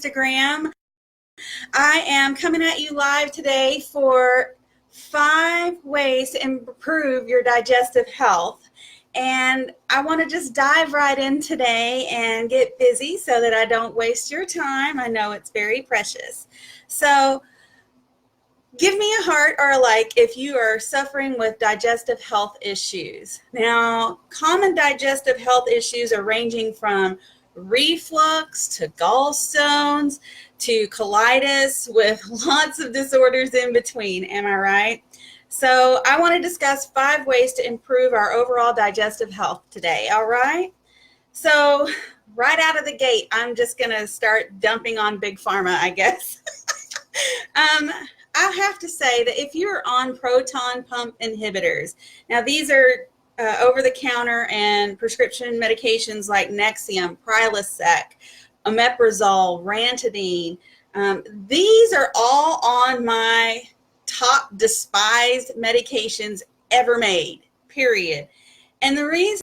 Instagram. I am coming at you live today for 5 ways to improve your digestive health. And I want to just dive right in today and get busy so that I don't waste your time. I know it's very precious. So give me a heart or a like if you are suffering with digestive health issues. Now, common digestive health issues are ranging from reflux to gallstones to colitis with lots of disorders in between. Am I right? So I want to discuss 5 ways to improve our overall digestive health today. All right? So right out of the gate, I'm just going to start dumping on Big Pharma, I guess. I have to say that if you're on proton pump inhibitors, now these are over-the-counter and prescription medications like Nexium, Prilosec, omeprazole, Ranitidine. These are all on my top despised medications ever made, period. And the reason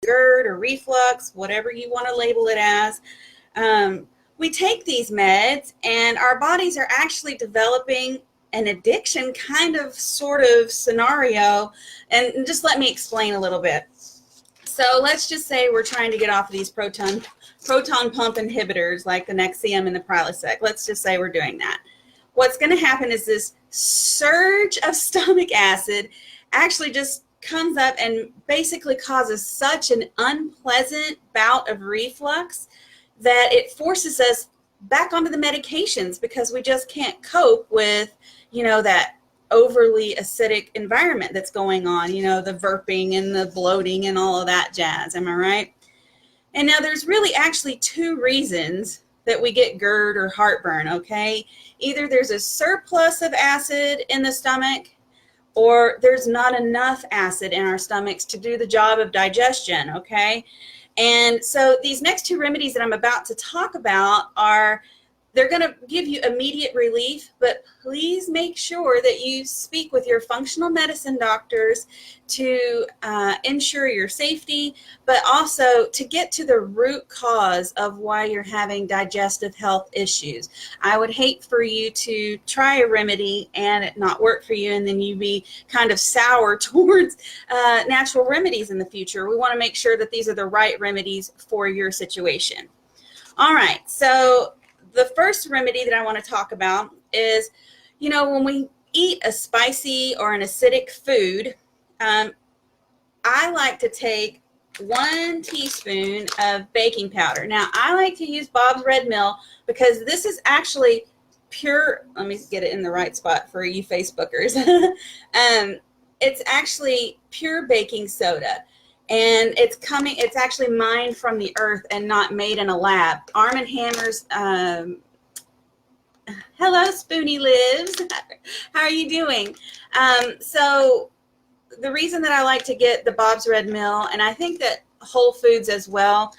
GERD or reflux, whatever you want to label it as, we take these meds and our bodies are actually developing an addiction kind of sort of scenario. And just let me explain a little bit. So let's just say we're trying to get off of these proton pump inhibitors like the Nexium and the Prilosec. Let's just say we're doing that. What's going to happen is this surge of stomach acid actually just comes up and basically causes such an unpleasant bout of reflux that it forces us back onto the medications because we just can't cope with, that overly acidic environment that's going on, the burping and the bloating and all of that jazz. Am I right? And now there's really actually 2 reasons that we get GERD or heartburn, okay? Either there's a surplus of acid in the stomach or there's not enough acid in our stomachs to do the job of digestion, okay? And so these next 2 remedies that I'm about to talk about they're going to give you immediate relief, but please make sure that you speak with your functional medicine doctors to ensure your safety, but also to get to the root cause of why you're having digestive health issues. I would hate for you to try a remedy and it not work for you, and then you be kind of sour towards natural remedies in the future. We want to make sure that these are the right remedies for your situation. All right, so the first remedy that I want to talk about is, when we eat a spicy or an acidic food, I like to take 1 teaspoon of baking powder. Now, I like to use Bob's Red Mill because this is actually pure. Let me get it in the right spot for you Facebookers. It's actually pure baking soda. And it's actually mined from the earth and not made in a lab. Arm & Hammer's, hello, Spoonie Lives. How are you doing? So the reason that I like to get the Bob's Red Mill, and I think that Whole Foods as well,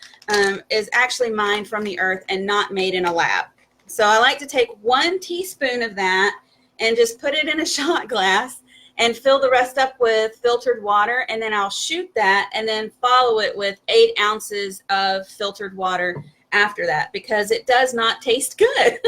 is actually mined from the earth and not made in a lab. So I like to take 1 teaspoon of that and just put it in a shot glass and fill the rest up with filtered water, and then I'll shoot that and then follow it with 8 ounces of filtered water after that because it does not taste good.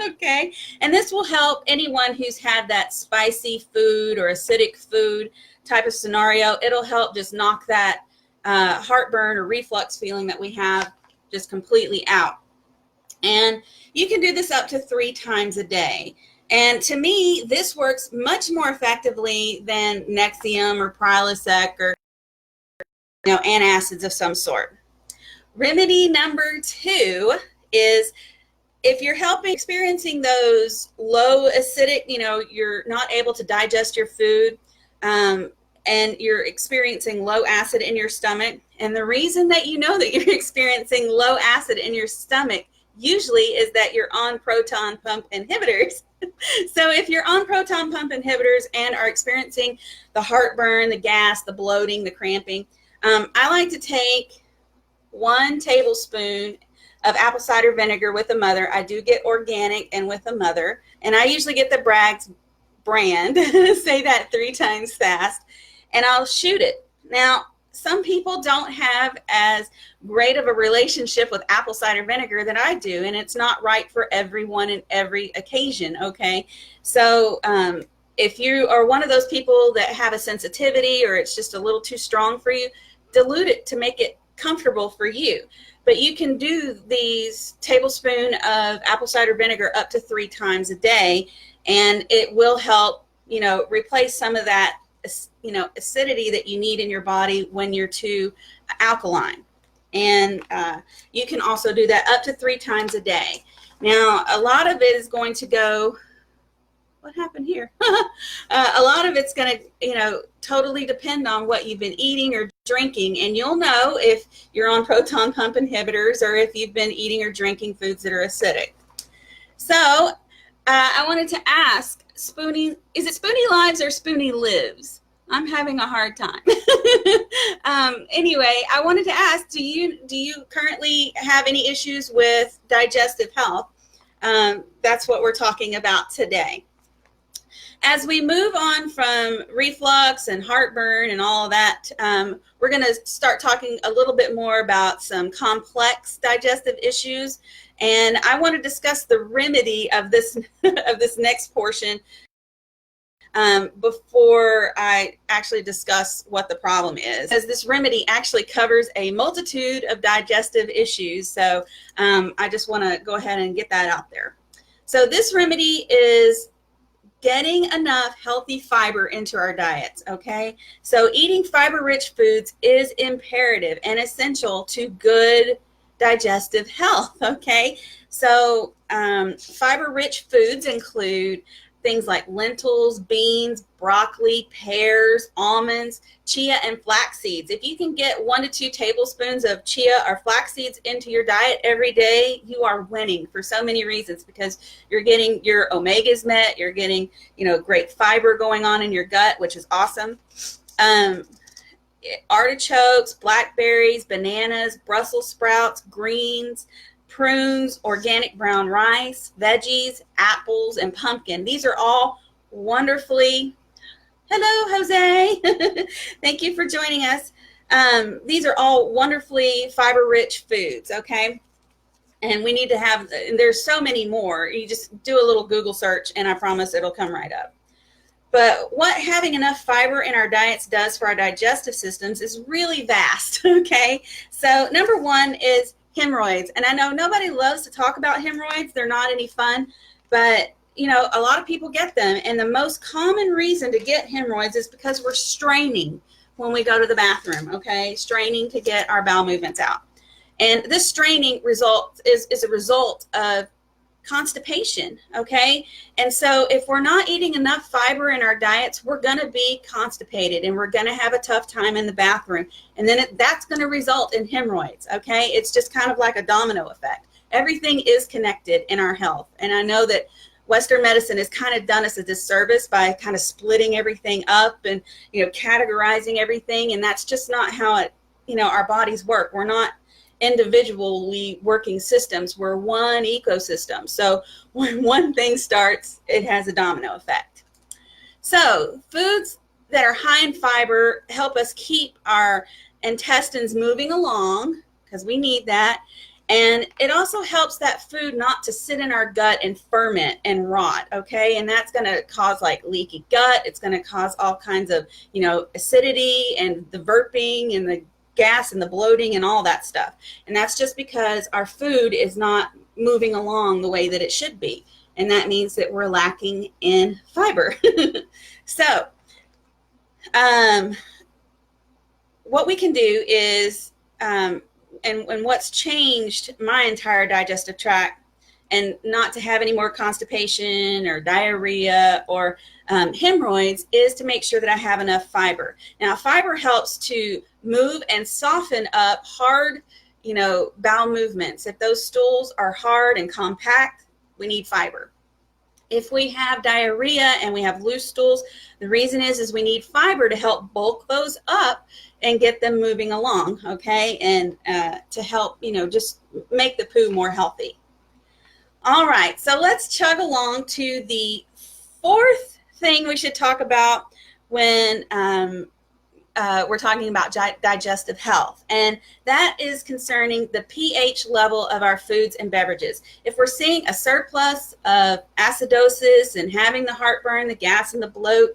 Okay, and this will help anyone who's had that spicy food or acidic food type of scenario. It'll help just knock that heartburn or reflux feeling that we have just completely out. And you can do this up to 3 times a day. And to me, this works much more effectively than Nexium or Prilosec or antacids of some sort. Remedy number 2 is if you're experiencing those low acidic, you're not able to digest your food and you're experiencing low acid in your stomach. And the reason that you know that you're experiencing low acid in your stomach usually is that you're on proton pump inhibitors. So if you're on proton pump inhibitors and are experiencing the heartburn, the gas, the bloating, the cramping, I like to take 1 tablespoon of apple cider vinegar with a mother. I do get organic and with a mother, and I usually get the Bragg's brand. Say that 3 times fast, and I'll shoot it. Now, some people don't have as great of a relationship with apple cider vinegar that I do, and it's not right for everyone in every occasion, okay? So if you are one of those people that have a sensitivity or it's just a little too strong for you, dilute it to make it comfortable for you. But you can do these tablespoon of apple cider vinegar up to 3 times a day, and it will help, replace some of that, acidity that you need in your body when you're too alkaline. And you can also do that up to 3 times a day. Now, a lot of it is going to go, what happened here? A lot of it's going to, totally depend on what you've been eating or drinking. And you'll know if you're on proton pump inhibitors or if you've been eating or drinking foods that are acidic. So I wanted to ask, Spoonie, is it Spoonie Lives or Spoonie Lives? I'm having a hard time. Anyway, I wanted to ask, do you currently have any issues with digestive health? That's what we're talking about today. As we move on from reflux and heartburn and all of that, we're going to start talking a little bit more about some complex digestive issues. And I want to discuss the remedy of this next portion before I actually discuss what the problem is, as this remedy actually covers a multitude of digestive issues. So I just want to go ahead and get that out there. So this remedy is getting enough healthy fiber into our diets, okay? So eating fiber-rich foods is imperative and essential to good digestive health, okay? So fiber-rich foods include things like lentils, beans, broccoli, pears, almonds, chia, and flax seeds. If you can get 1 to 2 tablespoons of chia or flax seeds into your diet every day, you are winning for so many reasons, because you're getting your omegas met, you're getting, great fiber going on in your gut, which is awesome. Artichokes, blackberries, bananas, Brussels sprouts, greens, prunes, organic brown rice, veggies, apples, and pumpkin. These are all wonderfully, hello, Jose. Thank you for joining us. These are all wonderfully fiber-rich foods, okay? And we need to have, and there's so many more. You just do a little Google search, and I promise it'll come right up. But what having enough fiber in our diets does for our digestive systems is really vast, okay? So number 1 is hemorrhoids. And I know nobody loves to talk about hemorrhoids. They're not any fun, but a lot of people get them. And the most common reason to get hemorrhoids is because we're straining when we go to the bathroom, okay? Straining to get our bowel movements out. And this straining is a result of constipation, okay? And so if we're not eating enough fiber in our diets, we're going to be constipated and we're going to have a tough time in the bathroom. And then that's going to result in hemorrhoids, okay? It's just kind of like a domino effect. Everything is connected in our health. And I know that Western medicine has kind of done us a disservice by kind of splitting everything up and, categorizing everything. And that's just not how our bodies work. We're not individually working systems. We're one ecosystem. So when one thing starts, it has a domino effect. So foods that are high in fiber help us keep our intestines moving along, because we need that. And it also helps that food not to sit in our gut and ferment and rot, okay? And that's going to cause like leaky gut. It's going to cause all kinds of, acidity and the burping and the gas and the bloating and all that stuff. And that's just because our food is not moving along the way that it should be. And that means that we're lacking in fiber. So what we can do is, and what's changed my entire digestive tract, and not to have any more constipation or diarrhea or hemorrhoids, is to make sure that I have enough fiber. Now, fiber helps to move and soften up hard, bowel movements. If those stools are hard and compact, we need fiber. If we have diarrhea and we have loose stools, the reason is we need fiber to help bulk those up and get them moving along, okay? And to help, just make the poo more healthy. All right, so let's chug along to the 4th thing we should talk about when we're talking about digestive health, and that is concerning the pH level of our foods and beverages. If we're seeing a surplus of acidosis and having the heartburn, the gas, and the bloat,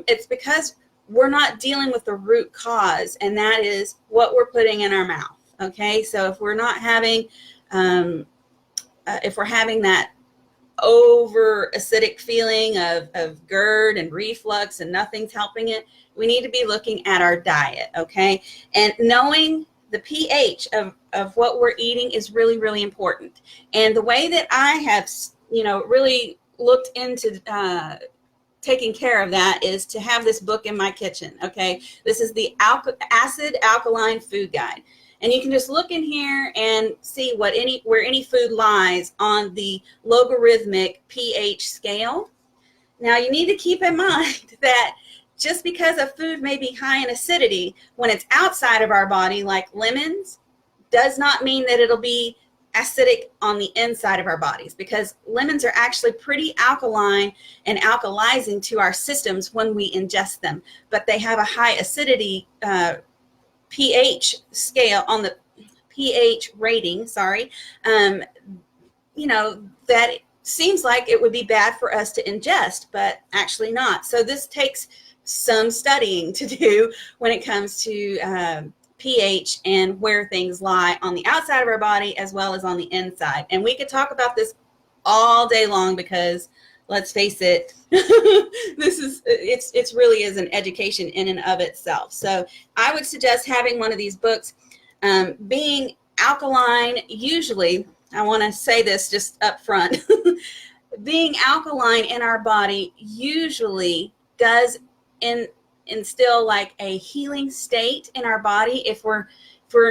it's because we're not dealing with the root cause, and that is what we're putting in our mouth. Okay, so if we're not having, if we're having that over acidic feeling of GERD and reflux and nothing's helping it, we need to be looking at our diet. Okay, and knowing the pH of what we're eating is really, really important. And the way that I have, really looked into taking care of that is to have this book in my kitchen. Okay, this is the Acid Alkaline Food Guide. And you can just look in here and see where any food lies on the logarithmic pH scale. Now, you need to keep in mind that just because a food may be high in acidity, when it's outside of our body, like lemons, does not mean that it'll be acidic on the inside of our bodies, because lemons are actually pretty alkaline and alkalizing to our systems when we ingest them. But they have a high acidity pH scale on the pH rating, that it seems like it would be bad for us to ingest, but actually not. So this takes some studying to do when it comes to pH and where things lie on the outside of our body as well as on the inside. And we could talk about this all day long, because let's face it, it's really is an education in and of itself. So I would suggest having one of these books. Being alkaline, usually, I want to say this just up front, being alkaline in our body usually does instill like a healing state in our body if we're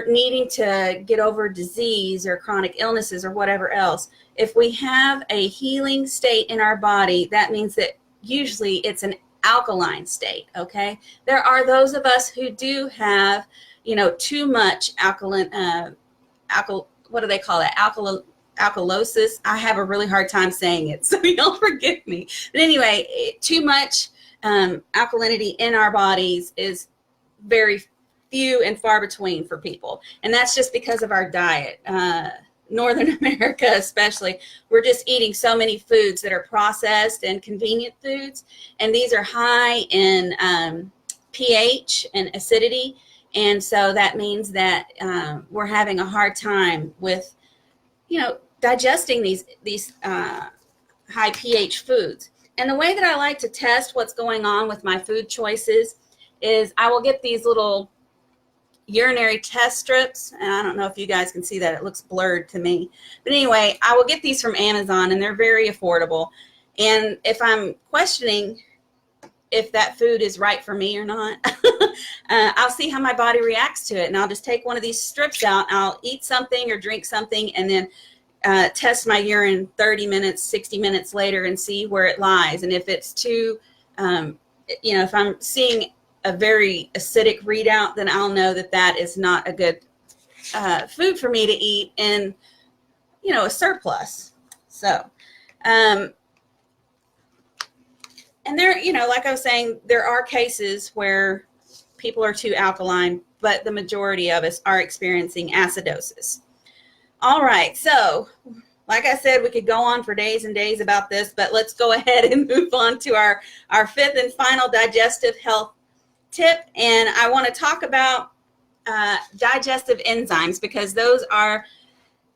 needing to get over disease or chronic illnesses or whatever else. If we have a healing state in our body, that means that usually it's an alkaline state. Okay, there are those of us who do have, too much alkaline, what do they call it? Alkalosis. I have a really hard time saying it, so y'all forgive me. But anyway, too much alkalinity in our bodies is very few and far between for people, and that's just because of our diet. Northern America especially, we're just eating so many foods that are processed and convenient foods, and these are high in pH and acidity, and so that means that we're having a hard time with digesting these high pH foods. And the way that I like to test what's going on with my food choices is I will get these little urinary test strips, and I don't know if you guys can see that, it looks blurred to me, but anyway, I will get these from Amazon, and they're very affordable. And if I'm questioning if that food is right for me or not, I'll see how my body reacts to it, and I'll just take one of these strips out, I'll eat something or drink something, and then test my urine 30 minutes, 60 minutes later and see where it lies. And if it's too, if I'm seeing a very acidic readout, then I'll know that that is not a good food for me to eat in, a surplus. So, and there, like I was saying, there are cases where people are too alkaline, but the majority of us are experiencing acidosis. All right, so like I said, we could go on for days and days about this, but let's go ahead and move on to our fifth and final digestive health tip. And I want to talk about digestive enzymes, because those are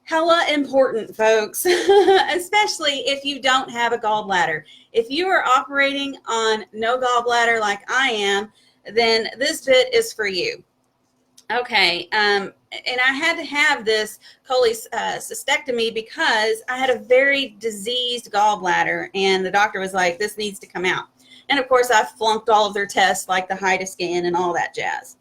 hella important, folks, especially if you don't have a gallbladder. If you are operating on no gallbladder like I am, then this bit is for you. Okay, and I had to have this cholecystectomy because I had a very diseased gallbladder, and the doctor was like, this needs to come out. And of course, I flunked all of their tests, like the HIDA scan and all that jazz.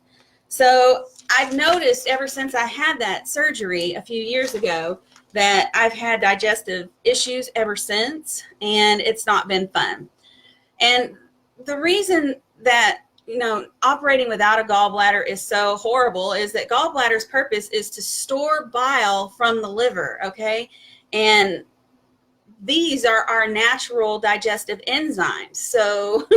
So I've noticed ever since I had that surgery a few years ago that I've had digestive issues ever since, and it's not been fun. And the reason that operating without a gallbladder is so horrible is that gallbladder's purpose is to store bile from the liver, okay? And these are our natural digestive enzymes. So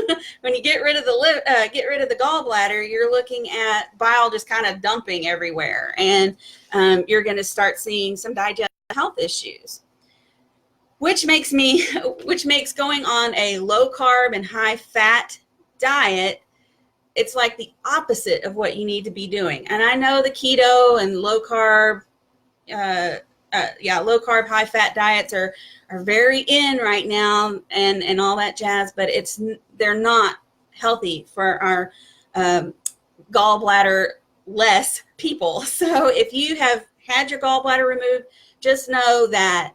when you get rid of the gallbladder, you're looking at bile just kind of dumping everywhere, and you're going to start seeing some digestive health issues, which makes going on a low carb and high fat diet, it's like the opposite of what you need to be doing. And I know the keto and low carb, low carb, high fat diets are very in right now, and all that jazz, but they're not healthy for our gallbladder less people. So if you have had your gallbladder removed, just know that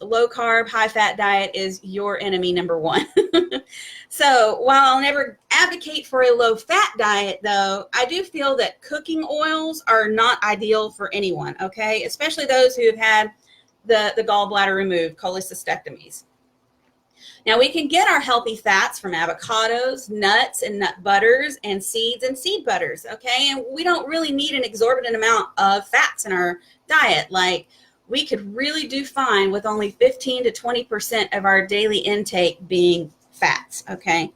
the low carb, high fat diet is your enemy number one. So while I'll never advocate for a low fat diet, though, I do feel that cooking oils are not ideal for anyone, okay? Especially those who have had the gallbladder removed, cholecystectomies. Now, we can get our healthy fats from avocados, nuts and nut butters, and seeds and seed butters, okay? And we don't really need an exorbitant amount of fats in our diet. Like, we could really do fine with only 15 to 20% of our daily intake being fats, okay?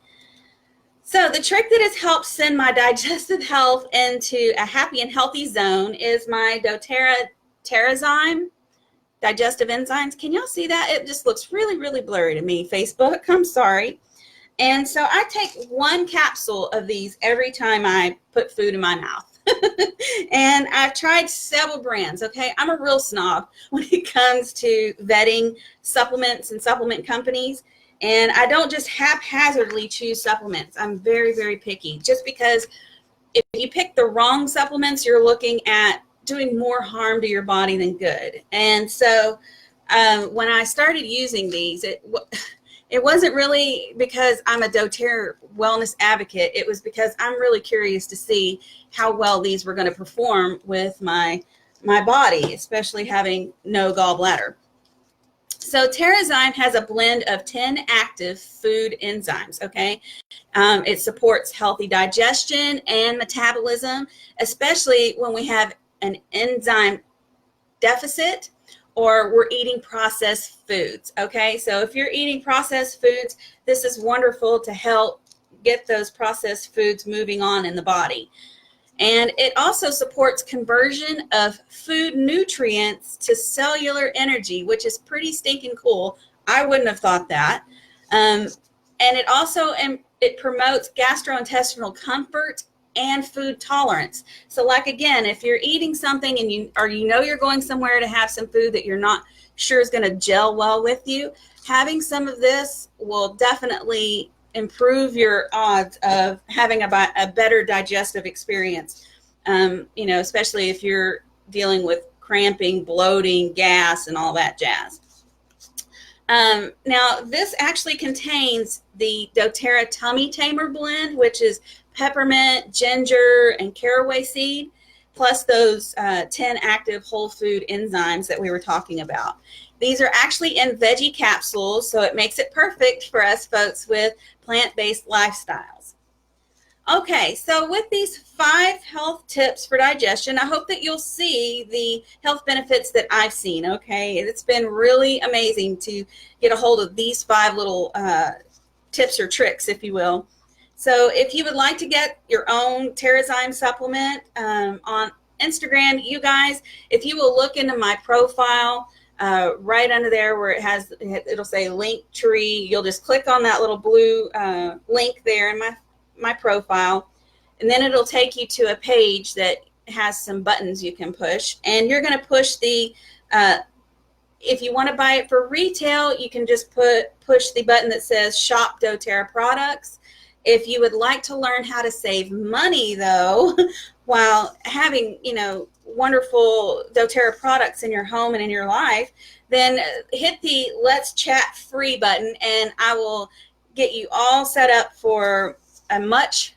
So the trick that has helped send my digestive health into a happy and healthy zone is my doTERRA Terrazyme digestive enzymes. Can y'all see that? It just looks really, really blurry to me, Facebook. I'm sorry. And so I take one capsule of these every time I put food in my mouth. And I've tried several brands, okay? I'm a real snob when it comes to vetting supplements and supplement companies. And I don't just haphazardly choose supplements. I'm very, very picky, just because if you pick the wrong supplements, you're looking at doing more harm to your body than good. And so when I started using these, it wasn't really because I'm a doTERRA wellness advocate. It was because I'm really curious to see how well these were going to perform with my body, especially having no gallbladder. So Terrazyme has a blend of 10 active food enzymes, okay? It supports healthy digestion and metabolism, especially when we have an enzyme deficit or we're eating processed foods, okay? So if you're eating processed foods, this is wonderful to help get those processed foods moving on in the body. And it also supports conversion of food nutrients to cellular energy, which is pretty stinking cool. I wouldn't have thought that. And it also it promotes gastrointestinal comfort and food tolerance. So like, again, if you're eating something and you know you're going somewhere to have some food that you're not sure is going to gel well with you, having some of this will definitely improve your odds of having a better digestive experience, especially if you're dealing with cramping, bloating, gas, and all that jazz. Now, this actually contains the doTERRA Tummy Tamer blend, which is peppermint, ginger, and caraway seed, plus those 10 active whole food enzymes that we were talking about. These are actually in veggie capsules, so it makes it perfect for us folks with plant-based lifestyles. Okay, so with these 5 health tips for digestion, I hope that you'll see the health benefits that I've seen, okay? It's been really amazing to get a hold of these 5 little tips or tricks, if you will. So if you would like to get your own Terrazyme supplement on Instagram, you guys, if you will look into my profile, right under there where it'll say link tree, you'll just click on that little blue link there in my profile, and then it'll take you to a page that has some buttons you can push, and you're going to push the if you want to buy it for retail, you can just push the button that says shop doTERRA products. If you would like to learn how to save money, though, while having, wonderful doTERRA products in your home and in your life, then hit the Let's Chat free button, and I will get you all set up for a much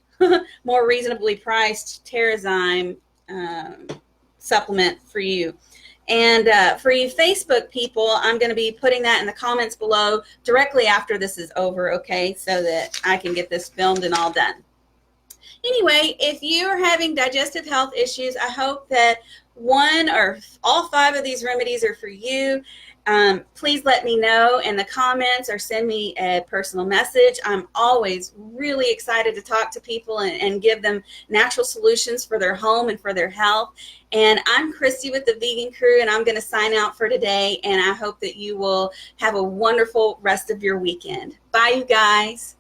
more reasonably priced Terrazyme supplement for you. And for you Facebook people, I'm going to be putting that in the comments below directly after this is over, okay, so that I can get this filmed and all done. Anyway, if you're having digestive health issues, I hope that one or all 5 of these remedies are for you, please let me know in the comments or send me a personal message. I'm always really excited to talk to people and give them natural solutions for their home and for their health. And I'm Christy with the Vegan Crew, and I'm going to sign out for today. And I hope that you will have a wonderful rest of your weekend. Bye, you guys.